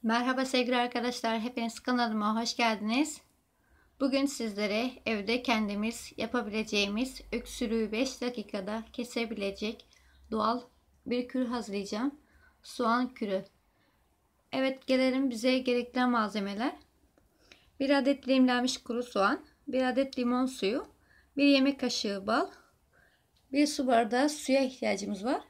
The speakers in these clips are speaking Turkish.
Merhaba sevgili arkadaşlar, hepiniz kanalıma hoş geldiniz. Bugün sizlere evde kendimiz yapabileceğimiz öksürüğü 5 dakikada kesebilecek doğal bir kür hazırlayacağım. Soğan kürü. Evet, gelelim bize gerekli malzemeler. 1 adet dilimlenmiş kuru soğan, 1 adet limon suyu, 1 yemek kaşığı bal, 1 su bardağı suya ihtiyacımız var.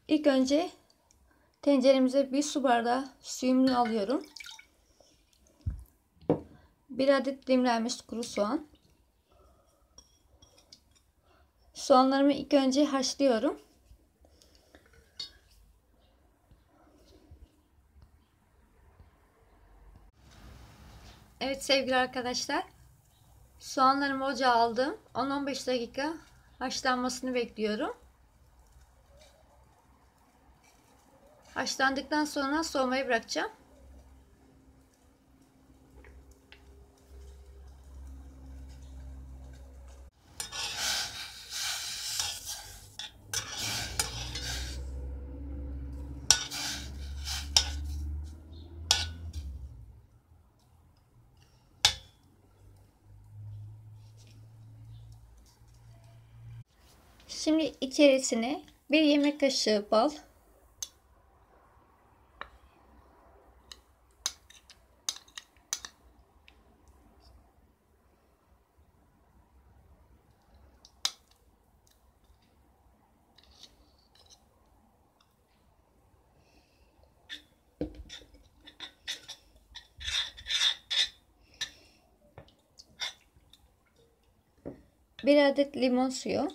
İlk önce tenceremize 1 su bardağı suyumu alıyorum. 1 adet dilimlenmiş kuru soğan. Soğanlarımı ilk önce haşlıyorum. Evet sevgili arkadaşlar, soğanlarımı ocağa aldım. 10-15 dakika haşlanmasını bekliyorum. Haşlandıktan sonra soğumaya bırakacağım. Şimdi içerisine 1 yemek kaşığı bal, 1 adet limon suyu,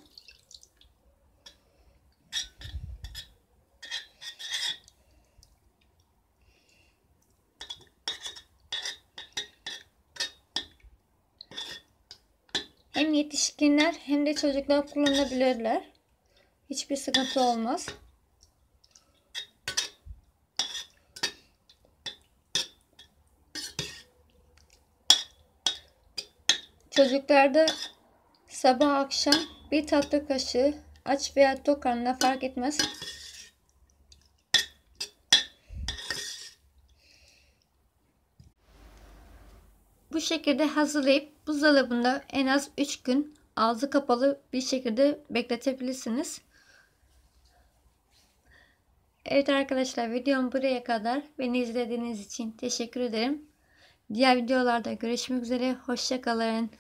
hem yetişkinler hem de çocuklar kullanabilirler. Hiçbir sıkıntı olmaz. Çocuklarda sabah akşam 1 tatlı kaşığı, aç veya tok karnına fark etmez, bu şekilde hazırlayıp buzdolabında en az 3 gün ağzı kapalı bir şekilde bekletebilirsiniz. Evet arkadaşlar, videom buraya kadar. Beni izlediğiniz için teşekkür ederim. Diğer videolarda görüşmek üzere. Hoşça kalın.